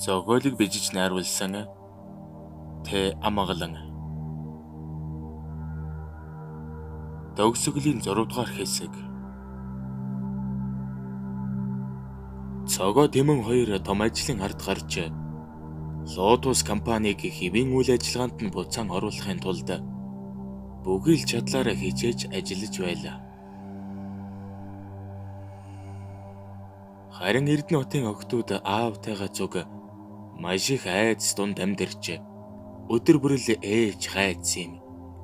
Зохиолыг бижиж найруулсан Тэ Амгалан. Төгсгөлийн 6 дугаар хэсэг. Цогоо Тэмэн хоёр том ажлын ард гарч Lotus компаниг хэвийн үйл ажиллагаанд нь буцаан оруулахын тулд бүхий л чадлаараа хичээж ажиллаж байлаа. Харин Эрдэнэтийн охтууд аавтайгаа зүг маш их айдас дунд амьдарч өдөр бүрэл ээж хайцсан юм.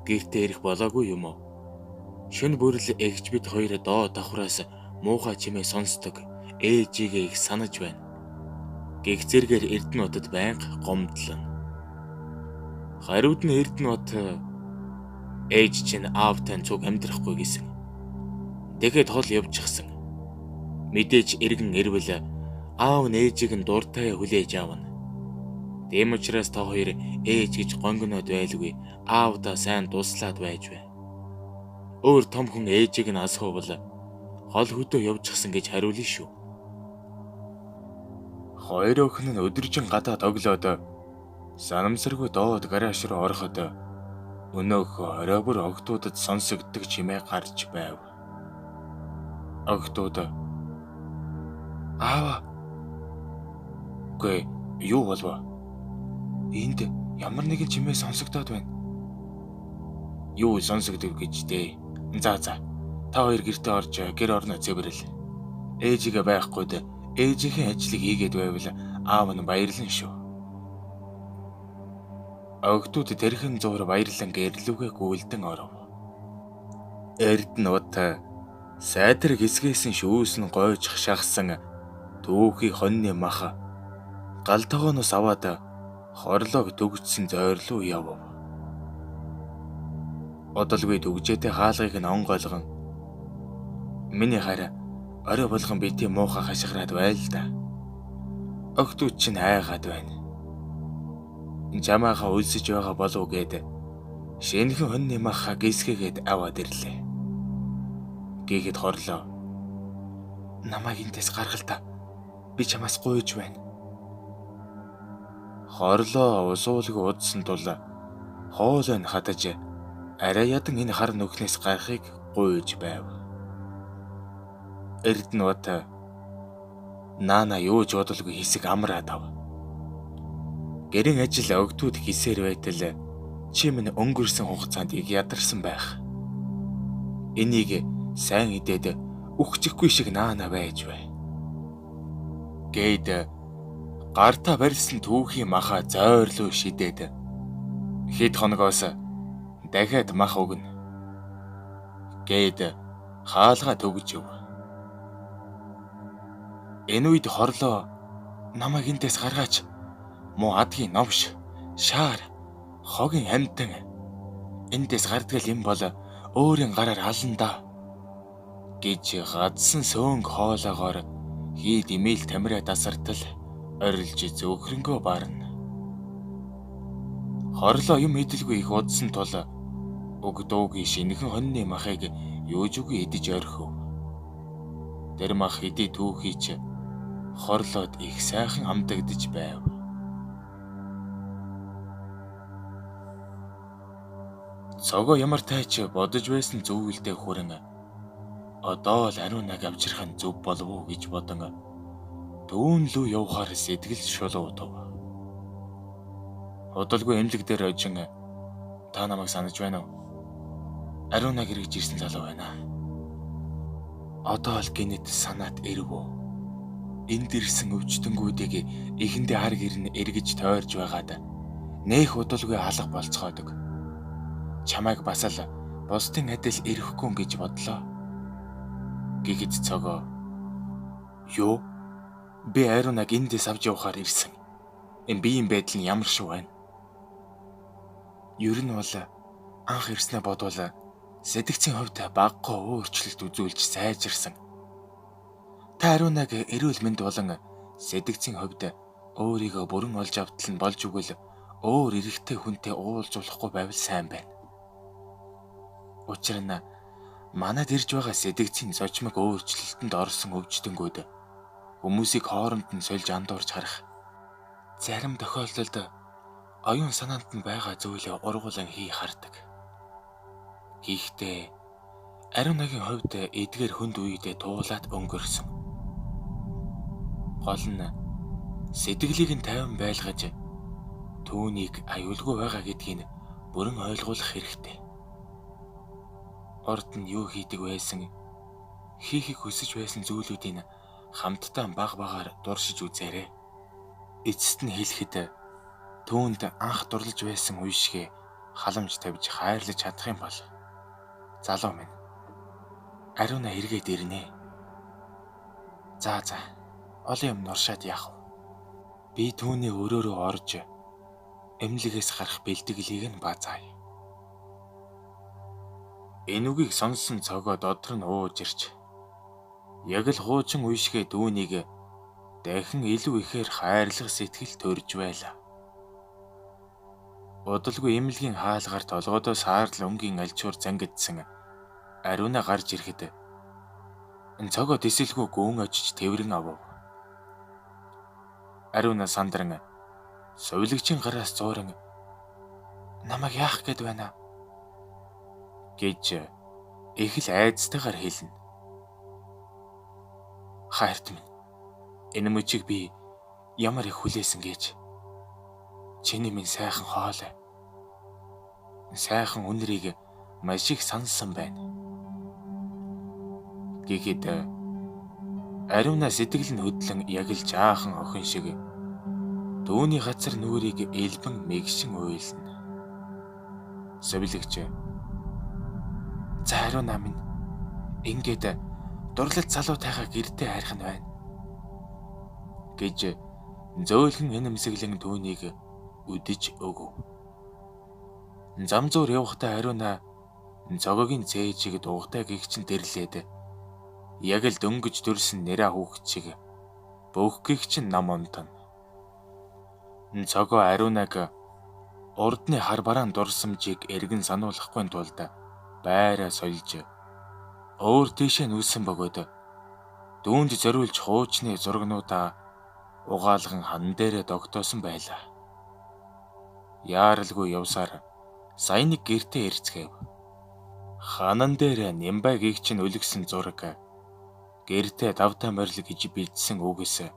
Гэртээ ирэх болоогүй юм уу? Шөнө бүрэл эгч бид хоёр доо давхраас муухай чимээ сонсдог. Ээжигээ их санаж байна. Гэх зэргээр Эрдэнэтд байнга гомдлоно. Хариуд нь Эрдэнэт ээж чинь аавтай зүг амьдрахгүй гэсэн. Тэгэхэд хол явчихсан. Мэдээж эргэн ирвэл аав нээжийг нь дуртай хүлээж аавна. Тэм учраас та хоёр ээж гэж гонгоноод байлгүй, аавдаа сайн дуслаад байж бай. Өөр том хүн ээжийг нь асуувал хол хөдөө явчихсан гэж хариулна шүү. Хоёр охин нь өдөржин гадаад оглоод санамсаргүй доод гараж руу ороход өнөөхөө оройбор охтуудад сонсогддог чимээ гарч байв. Охтууд аава гээ юу болов? Энд ямар нэгэн чимээ сонсогдоод байна. Юу сонсогдов гэж дээ. За та хоёр гэртээ орж гэр орноо цэвэрэл. Ээжигээ байхгүйд ээжийнхээ ажлыг хийгээд байвал аав нь баярлан шүү. Охтууд тэрхэн зуур баярлан гэрлүүгээ гүйлдэн оров. Эрдэнэт сайтар хэсгээс нь шүүс нь гойж шахсан түүхий хоньны мах галтгооноос аваад хорлоог төгжсөн зойрлуу явв. Одолгүй төгжээтэй хаалгыг нь онгойлгон миний хараа орой болгон би тийм муухай хашгираад байл да. Охтууд чинь айгаад байна. Жамааха үлсэж байгаа болов гээд шинэхэн хоньны мах гисгэгээд аваад ирлээ. Гэхэд хорлоо. Намайг энтэс гаргал та. Би чамаас гуйж байна. Хорлоо усуулгүй удсан тул хоолой нь хатаж арай ядан энэ хар нүхнээс гарахыг гуйж байв. Эрдэнэт наана юу ч бодолгүй хэсэг амраад ав. Гэрийн ажил өгтүүд хийсээр байтал чимэн өнгөрсөн хугацаанд ядарсан байх. Энийг сайн идээд үхчихгүй шиг наана байж бай. Гээд гартаа барьсан түүхийн маха зойрлуу шидээд хэд хоногоос дахиад мах өгнө. Гээд хаалгаа төгж өв. Энэ үед хорлоо намайг энтэс гаргаач. Муу адгийн новш, шаар, хогийн амьтан энтэс гардгал юм бол өөрийн гараар ална да гэж гадсан сөөнг хоолоогоор хий димэл тамираа дасартал орилж зөөхрөнгөө барна. Хорлоо юм идэлгүй их удсан тул өгдөөгийн шинэхэн хоньны махыг юужгүй идэж орхив. Тэр мах идэв түүхийч хорлоод их сайхан амдагдж байв. Цогоо ямар тайч бодож байсан зөвүүлдэ хүрэн одоо л ариунаг авчрах нь зөв болов уу гэж бодон дүүн лүү явахаар сэтгэл шулуутав. Удалгүй эмнэлэг дээр ожин та намайг санаж байна уу? Ариунаг эргэж ирсэн залуу байна. Одоо л гинэт санаад ирв үү? Энд ирсэн өвчтөнгүүдийг эхэндээ хар гэрн эргэж тойрж байгаад нээх удалгүй алга болцгоодог. Чамайг бас л бусдын адил ирэхгүй гэж бодлоо. Гэгэд цогоо юу? Би ариунаг эндээс авч явахаар ирсэн. Энэ биеийн байдал нь ямар шүү байна? Ер нь бол анх ирснээ бодвол сэтгцийн хувьд багагүй өөрчлөлт үзүүлж сайжирсан. Та ариунаг эрүүл мэнд болон сэтгцийн хувьд өөрийгөө бүрэн олж автал нь болж өгвөл өөр эрэгтэй хүнтэй уулзуулахгүй байвал сайн байна. Учир нь манад ирж байгаа сэтгцийн зочмог өөрчлөлтөнд орсон өвчтөнгүүд хүмүүсийг хооронд нь сольж андуурч харах Зарим тохиолдолд оюун санаанд нь байгаа зүйлээ ургуулan хардаг. Гэхдээ Ариунагийн хувьд эдгээр хүнд үедээ туулаад өнгөрсөн. Гол нь сэтгэлийг нь тайван байлгаж түүнийг аюулгүй байгаа гэдгийг бүрэн ойлгуулах хэрэгтэй. Урд нь юу хийдэг байсан, хийхийг хүсэж байсан зүйлүүдийг хамтдаа баг багаар дуршиж үзээрэй. Эцэст нь хэлэхэд түүнд анх дурлаж байсан үе шиг халамж тавьж хайрлаж чадах юм бол залуу минь Ариуна эргээд ирнэ. За олон юм нуршаад яах вэ? Би түүний өрөөрөө орж эмнэлгээс гарах бэлтгэлийг нь базаая. Энэ үгийг сонссон цогоо додор нь ууж ирж яг л хуучин үе шиг түүнийг дахин илүү ихээр хайрлах сэтгэл төрж байлаа. Удалгүй эмнэлгийн хаалгаар толгойдоо саарл өнгийн альчуур зангидсан Ариуна гарч ирэхэд цогоо тисэлгүй гүн очиж тэврэн авав. Ариуна сандран сувилагчийн гараас зууран намайг яах гээд байна гэж их л айцтайгаар хэлнэ. Хайрт минь, энэ мөчийг би ямар их хүлээсэн гэж. Чиний минь сайхан хоолой. Сайхан үнэрийг маш их сонссон байна. Гэхэд Ариуна сэтгэл нь хөдлөн яг л жаахан охин шиг түүний газар нүрийг элбэн мэгшин уйлна. Сувилагч, за Ариуна минь, ингээд дурлал залуутайгаа гэртээ хайрах нь байна гэж зөөлхөн энэмсэглэн түүнийг үдэж өгөв. Зам зуур явахдаа Ариуна цогогийн цээжийг дугтай гихчин дэрлээд яг л дөнгөж дүрсэн нэрэ хүүхэд шиг бүх гихчин нам унтана. Цогоо Ариунаг урдны хар бараан дурсамжийг эргэн сануулахгүй тулд байраа сольж өөр тийшээ нүүсэн бөгөөд дүүнд зориулж хуучны зургнуудаа угаалган хан дээрээ догтоосон байлаа. Яаралгүй явсаар сая нэг гэртээ ирцгээв. Ханан дээр Нямбай гихчин үлгсэн зураг гэртээ давтаа морил гэж бичсэн үгээс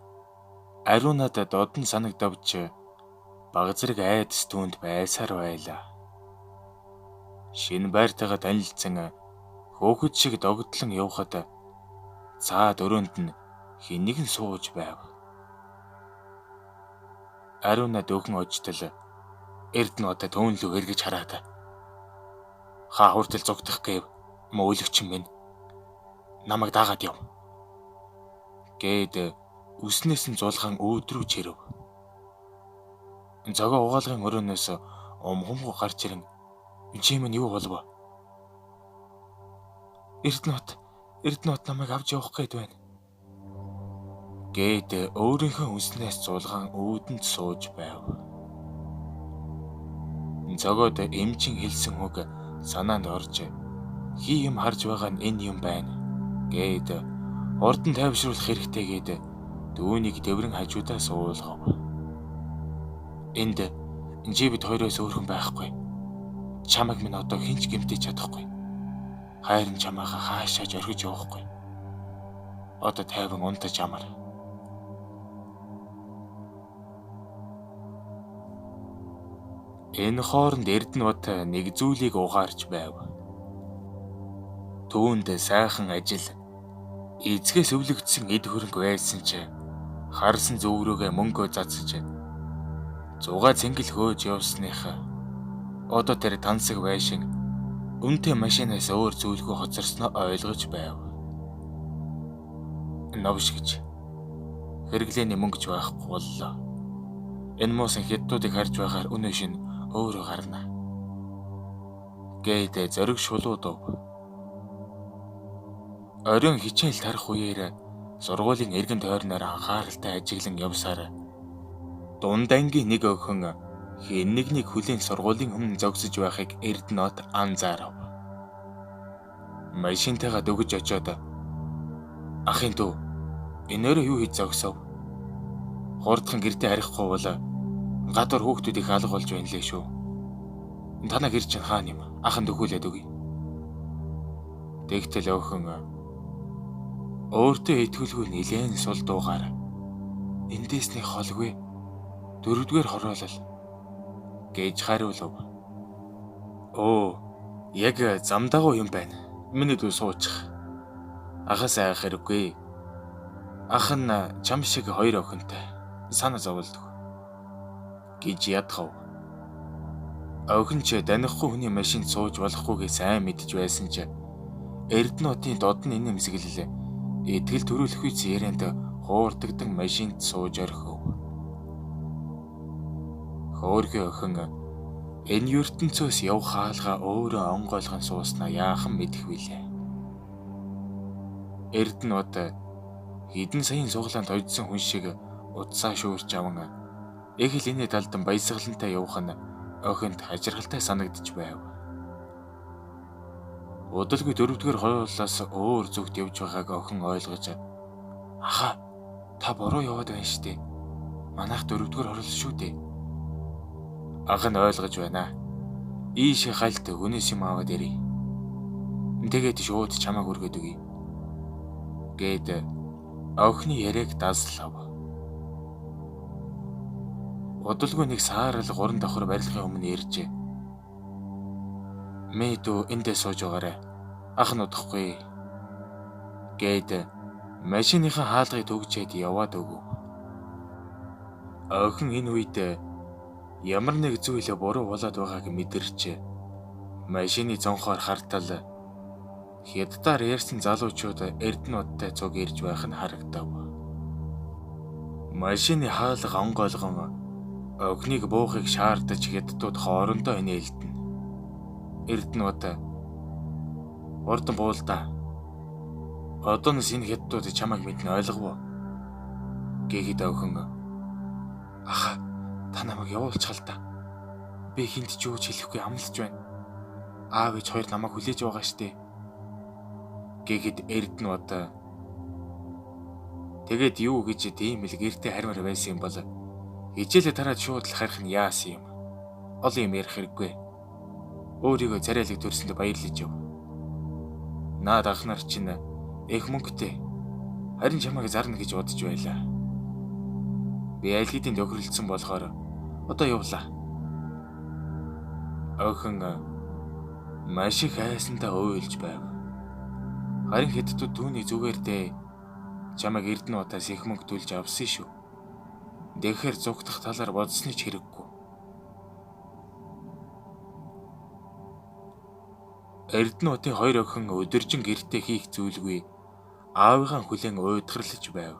Ариунад додон санагдавч багзраг айдас түүнд байсаар байлаа. Шинэ байртайгаа танилцсан хөөхд шиг догтлон явхад цаад өрөөнд нь хэнийг нь сууж байв. Ариуна дөхөн очтол Эрдэнэт төөнлөг эргэж хараад хаа хүртэл зогдох гэв мөөлөгч минь намайг дагаад яв гээд үснээс нь зулгаан өөдрөө чирв. Зогоо угаалгын өрөөнөөс умхумгүй гарч ирэн чи минь юу болов? Эрдэнэт намайг авч явах гээд байна гээд өөрийнхөө үснээс зулгаан өөдөнд сууж байв. Зогоод эмчин хэлсэн үг санаанд орж хий юм харж байгаа нь энэ юм байна гээд урд нь тайвшруулах хэрэгтэй гээд дүүнийг дэврэн хажуудаа суулгав. Энд чи бид хоёроос өөр хүн байхгүй. Чамайг минь одоо хинч гэмтэж чадахгүй. Хайрын чамаагаа хаашааж орхиж явахгүй. Одоо тайван унтаж амар. Энэ хооронд Эрдэнэт нэг зүйлийг угаарч байв. Түүнд сайхан ажил, эцгээс өвлөгдсөн эд хөрөнгө байсан ч харсан зүгрөөгөө мөнгөө зацж зугаа цэнгэл хөөж явсныхаа одоо тэр тансаг байшин үнэтэй машинаас өөр зүйлгүй хоцорсноо ойлгож байв. Новш гэж хэрэглээний мөнгөж байхгүй боллоо. Энэ муусан хятадуудыг харж байхаар өнөө шин өөрөө гарна гээд зориг шулуудав. Оройн хичээл тарах үеэр сургуулийн эргэн тойрноор анхааралтай ажиглан явсаар дунд ангийн нэг охин хэн нэгнийг хүлээн сургуулийн өмнө зогсож байхыг Эрдэнэт анзаарав. Машинтайгаа дөгөж очоод ахын дүү энээрээ юу хийж зогсов? Хурдхан гэртээ харихгүй бол Гадуур хүүхдүүдийг алга болж байна лээ шүү. Танаа гэр чинь хаана юм? Ахын дөхүүлээд өгье. Тэгтэл охин өөртөө итгүүлгүй нилээн сул дуугаар эндээсний холгүй 4-р хороолол гэж хариулав. Оо, яг зам дагуу юм байна. Миний дүү суучих. Ахаас айх хэрэггүй. Ах нь чам шиг 2 охинтой. Санаа зовлдог гэж ядхав. Охин ч данихгүй хүний машинд сууж болохгүйгээ сайн мэдж байсан ч Эрдэнэтийн додны нэмсгэлэл итгэл төрүүлэхгүй ярианд хуурдагдан машинд сууж орхив. Хөөрхөн охин энэ ертөнцөөс явх хаалга өөрөө онгойлгон сууснаа яахан мэдэх вүлээ. Эрдэнэт хэдэн саяын цуглаанд ойдсон хүн шиг утсаа шүүрч аван их л энэ талдан баясгалантай явах нь охинд хажиргалтай санагдж байв. Удалгүй 4-р хорооллоос өөр зүгт явж байгааг охин ойлгож "Аха, та буруу яваад байна штэ. Манайх 4-р хороол шүү дээ." Ах нь ойлгож байна. Ийш хальт хүнээс юм аваад ирье. Тэгээд шууд чамааг өргөд өгье. Гэт охины яриаг даслав. Удалгүй нэг саарал 3 давхар барилгын өмнө иржээ. "Мэдүү эндээ сууж байгаарай. Ах нь удахгүй." Гэт машиныхаа хаалгыг төгжээд яваад өгөв. Охин энэ үед ямар нэг зүйл буруу болоод байгааг мэдэрч машины зонхоор хартал хятадаар ярьсан залуучууд Эрдэнэттэй цуг ирж байх нь харагдав. Машины хаалга онгойлгон охиныг буухыг шаардаж хятадууд хоорондоо инээлдэнэ. Эрдэнэт "Урд буулдаа. Одооноос энэ хятадууд чамайг мэднэ ойлгов уу?" Гэхэд охин "Аха, та намайг явуулчихал та. Би хинт ч юу ч хэлэхгүй амлаж байна. Аав ээж хоёр намайг хүлээж байгаа штэ." Гэхэд Эрдэнэт "Тэгээд юу гэж тийм л гэртээ хармаар байсан юм бол хичээлээ тараад шууд л харих нь яасан юм. Олон юм ярих хэрэггүй. Өөрийгөө царайлаг төрсөнд баярлаж яв. Наад ах нар чинь их мөнгөтэй. Харин чамайг зарна гэж бодож байлаа. Би аль хэдийн тохиролцсон болохоор одоо явлаа." Охин маш их айсандаа уйлж байв. Харин хятадууд түүний зүгээр дээ чамайг Эрдэнэтээс их мөнгө төлж авсан шүү. Тэгэхэр зүгтах талаар бодсны ч хэрэггүй. Эрдэнэтийн 2 охин өдөржин гэртээ хийх зүйлгүй аавыгаа хүлээн уйдгарлаж байв.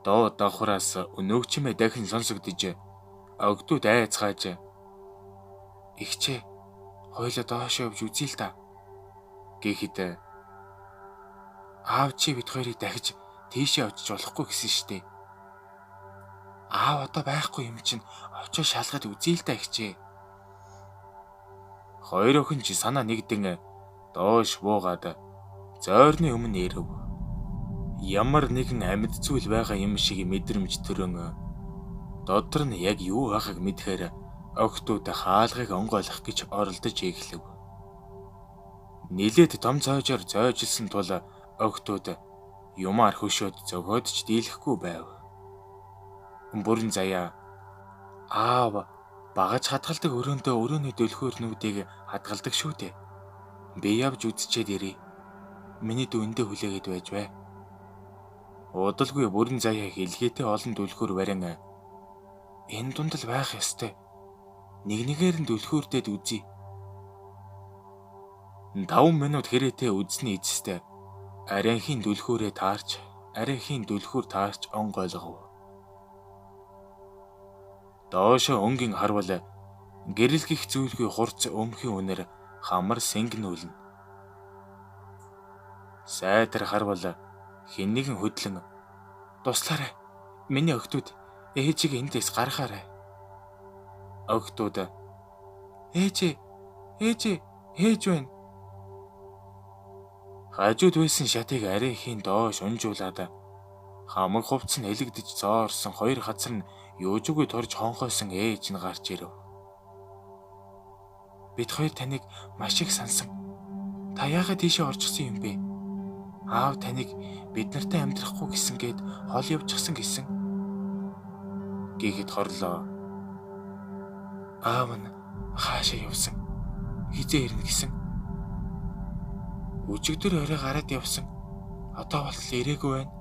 Доо давхраас өнөөгчмээ дахин сонсогдож огтуд айцгааж "Ихчээ, хойлоо доошоо явж үзье л та." Гэхэд "Аав чи бид хоёрыг дахиж тийшээ очиж болохгүй гэсэн штэ. Аав одоо байхгүй юм чинь очиж шалгаад үзье л та ихчээ." 2 охин ч санаа нэгдэн доош буугаад зойрны өмнө ирэв. Ямар нэгэн амьд зүйл байгаа юм шиг мэдрэмж төрөн дотор нь яг юу байгааг мэдхээр охтууд хаалгыг онгойлгох гэж оролдож эхлэв. Нилээд том цоожоор зойжилсан тул охтууд юмар хөшөөд зөгөөд ч дийлэхгүй байв. Бүрэн заяа "Аав багаж хатгалдаг өрөөндөө өрөөний дөлхөөр нүдийг хатгалдаг шүү дээ. Би явж үзчихэд ирье. Миний дүүндээ хүлээгээд байж бай." Удалгүй бүрэн заяа хэлгээтэй олон дөлхөөр барин "Энэ дунд л байх ёстой. Нэгээр нь дөлхөөрдөд үзье." 5 минут хэрэтээ үзсний эцэстээ арайхийн дөлхөөрөө таарч, арайхийн дөлхөөр таарч онгойлгов. Доошо өнгийн харвал гэрэл гих зүйлгүй хурц өмхийн үнээр хамар сэнгнүүлнэ. Сайтар харвал хэн нэгэн хөдлөн "Туслаарай. Миний охтууд ээжийг эндээс гаргаарай." Охтууд "Ээж байна." Хажууд байсан шатыг арайхийн доош унжуулаад хамаг хувцс нь элэгдэж зоорсон 2 хазар нь Юужгүй торж хонхойсон ээж нь гарч ирэв. Бид хоёр таныг маш их сансан. Та яагаад тийшээ орчихсон юм бэ? Аав таныг бид нартай амьдрахгүй гэсэн гээд хол явчихсан гэсэн. Гэхэд хорлоо. Аав нь хаашаа явсан? Хизээ ирнэ гэсэн. Өчигдөр орой гараад явсан. Одоо болтол ирээгүй байна.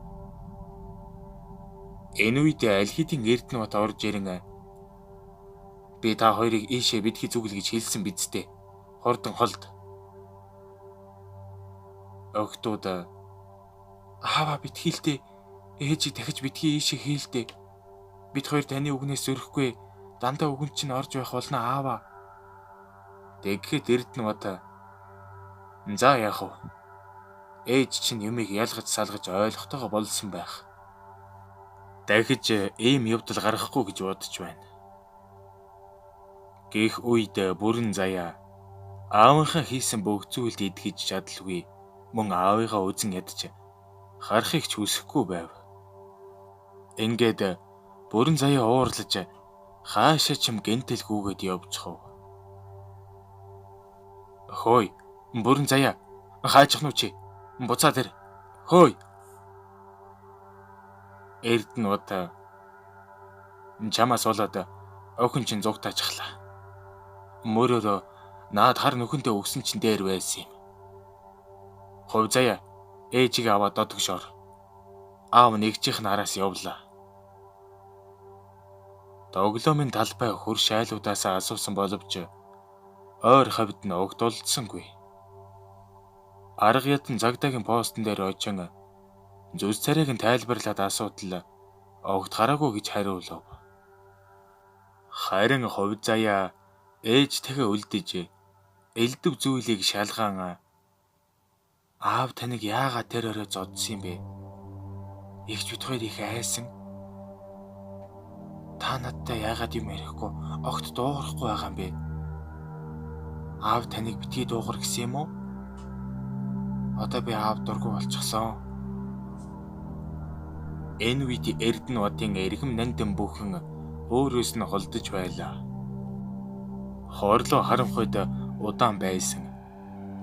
Энэ үед аль хэдийн Эрдэнэбат орж ирэн би та хоёрыг ийшээ бидхий зүгэл гэж хэлсэн бидтэй. Хордон холд. Огтуд аава битгийлтэй ээжийг дахиж битгий ийшээ хийлтэй. Бид хоёр таны үгнээс зөрөхгүй дандаа үгэн чинь орж байх болно аава. Тэгэхэд Эрдэнэбат за яах вэ? Ээж чинь юмыг ялгаж салгаж ойлгохтойгоо болсон байх. Дахиж ийм явдал гаргахгүй гэж бодож байна. Гэх үед бүрэн заяа аавынхаа хийсэн бүх зүйлд итгэж чадалгүй мөн аавыгаа үзен ядч харахыг ч хүсэхгүй байв. Ингээд бүрэн заяа уурлаж хаашаа ч юм гэнтэлгүйгээд явчихав. Хөөе, бүрэн заяа хаачих нь чи? Буцаад ир. Хөөе. Эрдэнэбат чамаас болоод охин чинь зугтаачихлаа. Мөрөөрөө наад хар нөхөнтэй өгсөн чинь дээр байсан юм. Хувь заяа ээжийг аваад додогшоор. Аав нэгжийнх нь араас явлаа. Доглоомын талбай хөрш айлуудаас асуусан боловч ойр хавьд нь огдолдсонгүй. Арга ядан Загдаагийн постн дээр очин зүс царайг нь тайлбарлаад асуудал огт гараагүй гэж хариулав. Харин хувь заяа ээж тэгэ үлдэж элдв зүйлийг шалгаан аав таныг яагаад тэр орой зодсон юм бэ? Игч бид хоёр их айсан. Та надтай яагаад юм ярихгүй огт дуугарахгүй байгаа юм бэ? Аав таныг битгий дуугар гэсэн юм уу? Одоо би аав дургүй болчихсон. Энэ үед Эрдэнэбатын эрхэм нандин бүхэн өөрөөс нь голдож байлаа. Хорлоо харанхуйд удаан байсан.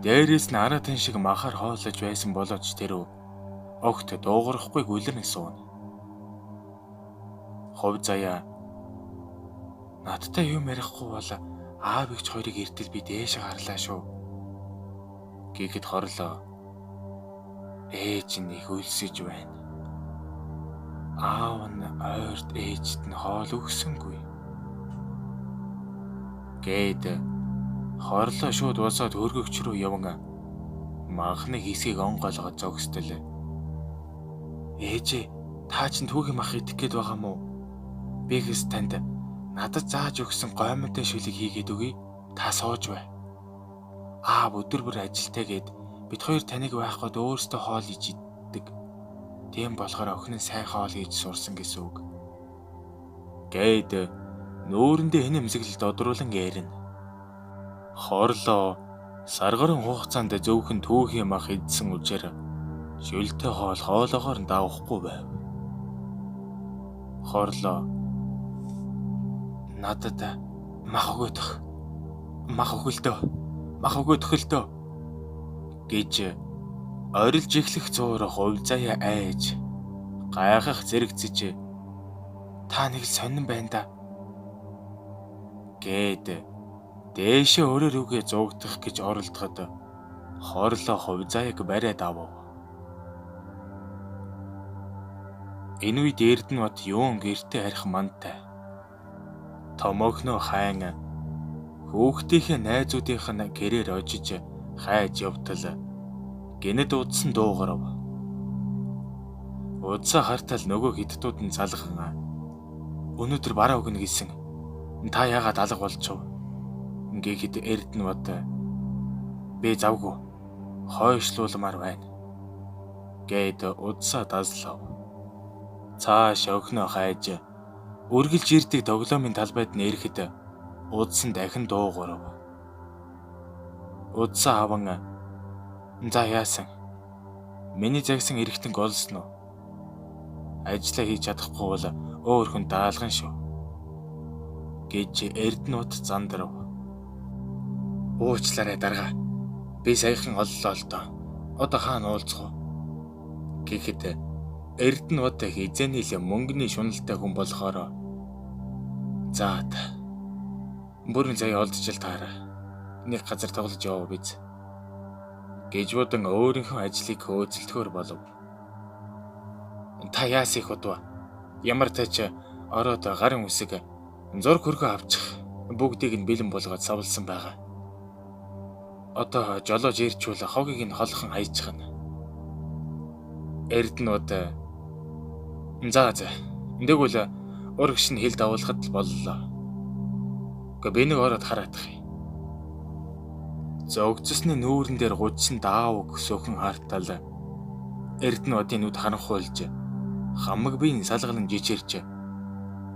Дээрээс нь аратан шиг махаар хоолож байсан боловч тэр огт дуугарахгүй гүлэрн суун. Хувь заяа надтай юм ярихгүй бол аав ихч хоёрыг эртэл би дээш гарлаа шүү. Гэхэд хорлоо ээж нь их өлсөж байна. Аав нь ойрт ээжт нь хоол өгсөнгүй. Гээд хорлоо шууд босоод хөргөгч рүү явна. Махны хэсгийг онголгож зогсдол. Ээжээ та чинь түүхийн мах идэх гээд байгаа мó? Би гэс танд надад зааж өгсөн гоймонтой шүлэг хийгээд өгье. Та сууж бай. Аав өдөр бүр ажилтаа гээд бид хоёр таныг байхад өөрсдөө хоол иж иддэг. Тийм болохоор охин нь сайн хоол хийж сурсан гэсэн үг. Гээд нүүрэндээ хэн эмзэглэл додруулан ярина. Хорлоо саргарын хугацаанд зөвхөн түүхийн мах идсэн учраас шүлтэй хоол хоолоогоор нь давахгүй байв. Хорлоо надад мах өгөлтөө гэж орилж эхлэх зуур хувь заяа айж гайхах зэрэгцэж та нэг сонирн байна да гээд дээшээ өрөө рүүгээ зугдах гэж оролдоход хорлоо хувь заяаг бариад авав. Энэ үед Эрдэнэбат юун гэртээ арих мантай. Томоохноо хайн хүүхдийнхээ найзуудынх нь гэрээр очиж хайж явтал гинэд удсан дуугарав. Удсаа хартал нөгөө хидтүүд нь залган өнөөдөр бараа өгнө гэсэн. Та яагаад алга болчихв? Гэхэд Эрдэнэбат би завгүй хойшлуулмаар байна гээд удсаа дазлав. Цааш охиноо хайж үргэлж ирдэг доглоомын талбайд нь ирэхэд удсан дахин дуугарав. Удсаа аван за яасан? Миний загсан эргэтэн голсон уу? Ажлаа хийж чадахгүй бол өөр хүн даалган шүү гэж Эрдэнэт зандрав. Уучлаарай дарга. Би саяхан оллоо л доо. Одоо хаана уулзах вэ? Гэхэд Эрдэнэт хизээний л мөнгөний шуналтай хүн болохоор заа та. Бүрэн заяа олдчил таараа. Нэг газар тоглож яваа биз. Гэж бодан өөрийнхөө ажлыг хөөцөлдөхөр болов. Та яас их удаа. Ямар тач ороод гарын үсэг зург хөргөө авчих бүгдийг нь бэлэн болгоод савлсан байгаа. Одоо жолоож ирчүүл хогийг нь холхон хайчихна. Эрдэнэт за эндэгүүл урагш нь хил давуулахад л боллоо. Гэхдээ би нэг ороод хараадах юм. Зөгцсөний нүүрэн дээр гудсан даавг сөхөн хартал Эрдэнэтийн нүд харанхуйлж хамаг биеийн салгалан жижирж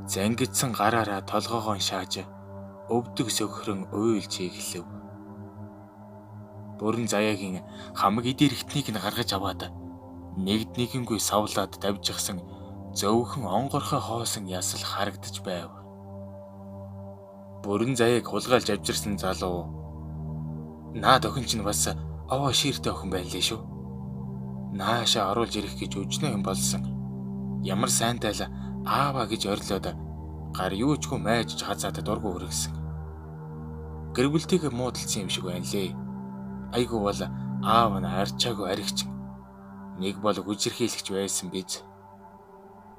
зангидсан гараараа толгоогоо шааж өвдөг сөхрөн уйлж эхлэв. Бүрэн заяагийн хамаг идэрхтнийг нь гаргаж аваад нэгднийгэнгүй савлаад давжихсан зөөхөн онгорхой хоосон ясал харагдаж байв. Бүрэн заяаг хулгайлж авчирсан залуу наад охин чинь бас овоо шииртэй охин байлээ шүү. Наашаа оруулж ирэх гэж өжнөө юм болсон. Ямар сайнтай л аава гэж орилоод гар юучгүй майж хазаад дургу хүргэсэн. Гэр бүлтэйгээ муудалсан юм шиг байна лээ. Айгу бол аав нь арчаагүй аригч. Нэг бол хүчирхийлэгч байсан биз.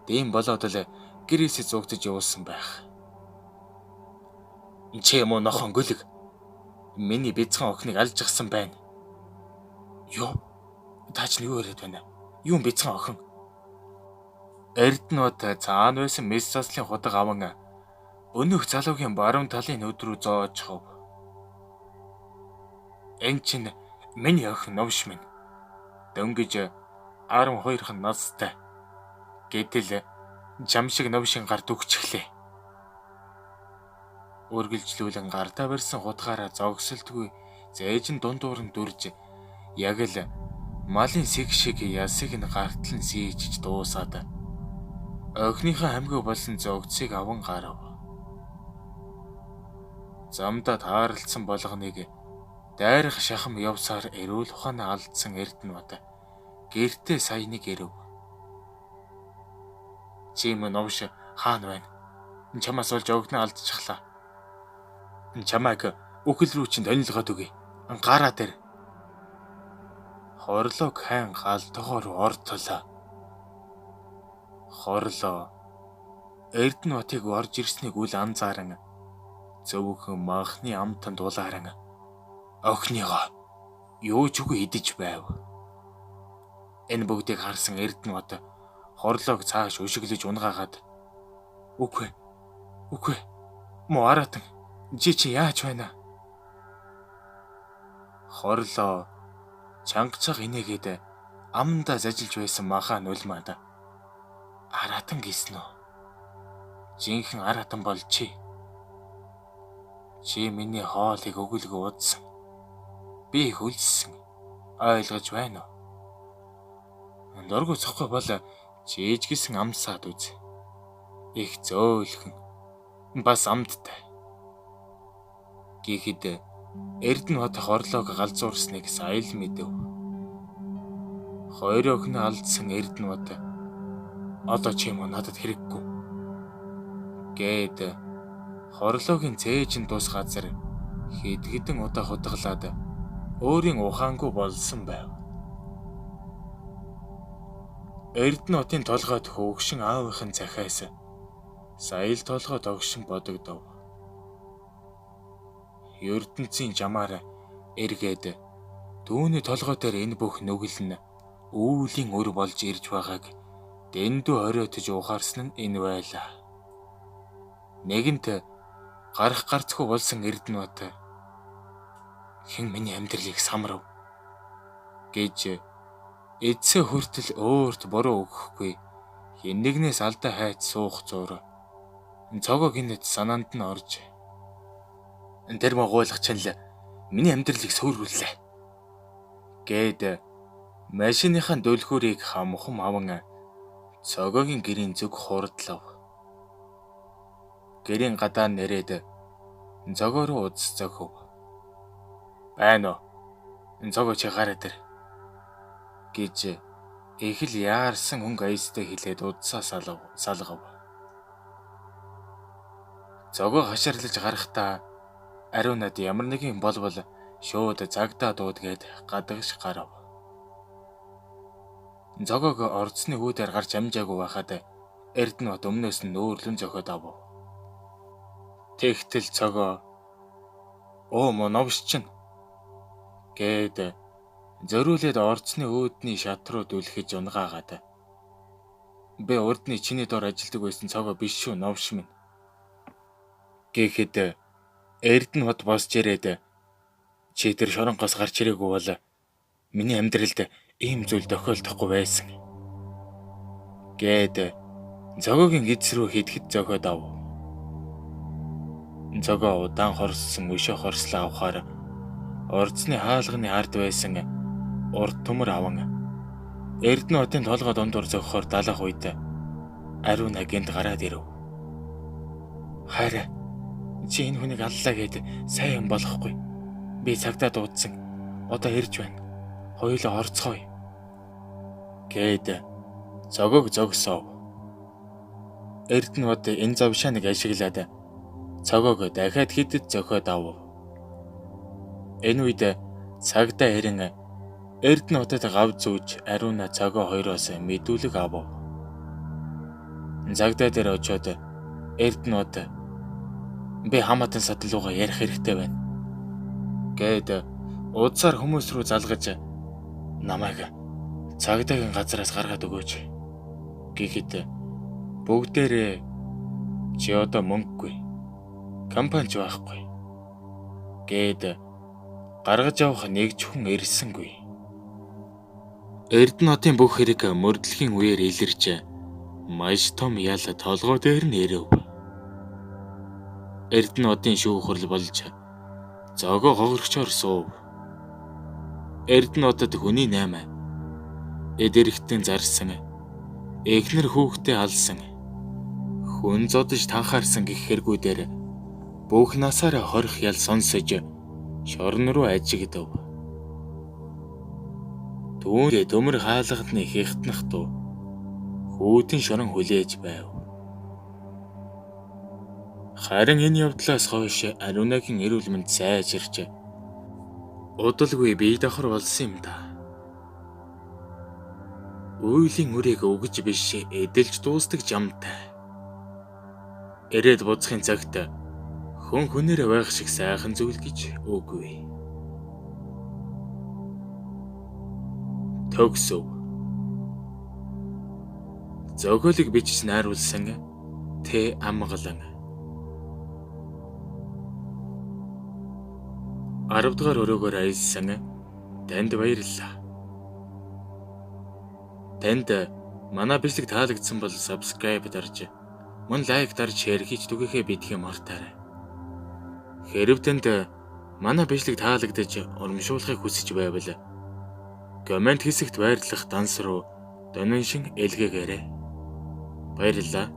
Дэм болоод л гэрээсээ зугтаж явуулсан байх. Чи юм уу нохон гөлөг. Миний бяцхан охиныг алжчихсан байна. Юу? Таач нь юу яриад байна? Юу бяцхан охин? Эрдэнэт цаана байсан мэс заслын худаг аван өнөөх залуугийн баруун талын өд рүү зоож хов. Энэ чинь миний охин новш минь. Дөнгөж 12хан настай. Гэтэл жамшиг новшин гар дүгчихлээ. Үргэлжлүүлэн гартаа барьсан хутгаараа зогсолтгүй зээж нь дундуурн дүрж яг л малын сэг шиг ясыг нь гартал нь сийжж дуусаад охиныхоо амьгүй болсон зөгцийг аван гарав. Замдаа таарлцсан болгоныг дайрах шахам явсаар эрүүл ухаанаа алдсан Эрдэнэт гэртээ саяны гэрв. Чим новш хаана байна? Чамаас олж өгнө алдчихлаа. Чамайг үхэл рүү чинь тонилгоод өгье. Гараа дээр. Хорлог хайн галтгоор ортолоо. Хорлоо Эрдэнэтийг орж ирснийг үл анзааран зөвхөн махны амтанд дулааран охиныгоо юу ч үгүй идэж байв. Энэ бүгдийг харсан Эрдэнэт хорлоог цааш өшөглөж унгаагаад үгүй муу аратан чи яаж байна? Хорлоо чангацаг инээгээд амандаа зажилж байсан махаа нулимаад аратан гисэн үү? Жинхэнэ аратан бол чи. Чи миний хоолыг өгүүлгүй удсан. Би их үлссэн. Ойлгож байна уу? Дургу цохгүй бол чийжгсэн амсаад үз. Их зөөлхөн. Бас амттай. Гэхэд Эрдэнэт хорлоог галзуурсныг сая л мэдэв. Хоёр охиноо алдсан Эрдэнэт одоо ч юм уу надад хэрэггүй. Гээд хорлоогийн цээжин тус газар хэдэн удаа хутгалаад өөрийн ухаангүй болсон байв. Эрдэнэтийн толгойд хөвгшин аавынхын захиас сая л толгойд огшин бодогдов. ертөнцийн жамаар эргээд түүний толгой дээр энэ бүх нүгэл нь үүлийн өр болж ирж байгааг дэндүү хориотож ухаарсан нь энэ байлаа. Нэгэнт гарах гарцгүй болсон Эрдэнэт хэн миний амьдралыг самрав гэж эцсээ хүртэл өөрт буруу өгөхгүй хэн нэгнээс алдаа хайж суух зуур цогоо гинэт санаанд нь орж тэр могойлох чанал миний амьдралыг сөөрүүллээ гээд машиныхаа дөлхүүрийг хамхан аван цогоогийн гэрийн зүг хурдлав. гэрийн гадаа нэрээд зогоо руу удас зохив. "Байна уу? Зогоо чи гараад ир" гэж их л яарсан хөнгө аястай хэлээд удсаа салгав. Зогоо хашаарлаж гарахдаа ариунад ямар нэгэн болбол шууд цагдаа дуудгээд гадагш гарав. Зогоог орцны хүүдээр гарч амжаагүй байхад Эрдэнэбат өмнөөс нь нүүрлэн зохиод авав. Тэгтэл цогоо "Оо мо новш чинь" гээд зориулээд орцны өөдний шат руу дүлхэж унгаагаад "Би урдны чиний дор ажилдаг байсан цогоо биш шүү новш минь" гэхэд Эрдэнэбат босч ирээд "Чи тэр шоронгоос гарч ирээгүй бол миний амьдралд ийм зүйл тохиолдохгүй байсан" гээд зогоогийн эз рүү хитгэж зохиод авав. Зогоо удаан хорссон өшөө хорслоо авахаар орцны хаалганы ард байсан урд төмөр аван Эрдэнэбатын толгой дундуур зогхоор далах үед ариуна гинт гараад ирэв. "Хараа, чи энэ хүнийг аллаа гээд сайн юм болохгүй. Би цагдаа дуудсан. Одоо ирж байна. Хоёулаа орцгоё" гээд зогоог зогсов. Эрдэнэбат энэ завшааныг ашиглаад цогоог дахиад хидэд зохиод авав. Энэ үед цагдаа хэрэн Эрдэнэбатад гав зүүж ариуна цогоо хоёроос мэдүүлэг авав. Цагдаа дээр очиод Эрдэнэбат "Би хамаатан садлууга ярих хэрэгтэй байна" гээд удсаар хүмүүс рүү залгаж "Намайг цагдаагийн газраас гаргаад өгөөч" гэхэд бүгдээрээ "Чи одоо мөнгөгүй, компанич байхгүй" гээд гаргаж авах нэг ч хүн ирсэнгүй. Эрдэнэбатын бүх хэрэг мөрдлөгийн үеэр илэрж маш том ял толгой дээр нь ирэв. Эрдэнэбатын шүүх хурал болж зогоо хогорчоор суув. Эрдэнэбатад хүний 8, эдэрхтэн зарсан, эхнэр хүүхдээ алсан, хүн зодож танхаарсан гэх хэрэгүүдээр бүх насаараа хорих ял сонсож шорон руу ажигдав. Түүнгээ төмөр хаалганы хихтнах дуу хүүтэн шорон хүлээж байв. Харин энэ явдлаас хойш ариунагийн эрүүл мэнд сайжирч удалгүй бие давхар болсон юм да. Үйлийн үрийг өгж биш эдэлж дуустдаг жамтай. Ирээд буцахын цагт хүн хүнээр байх шиг сайхан зүйл гэж үгүй. Төгсөв. Зохиолыг бичиж найруулсан Т. Амгалан. 10 дугаар өрөөгөөр аялсан танд баярлалаа. Танд манай бичлэг таалагдсан бол subscribe дарж, мөн лайк дарж share хийж түгээхээ бидхээ мартаарай. Хэрв танд манай бичлэг таалагдж урамшуулахыг хүсэж байвал комент хэсэгт байрлах данс руу донешин илгээгээрэй. Баярлалаа.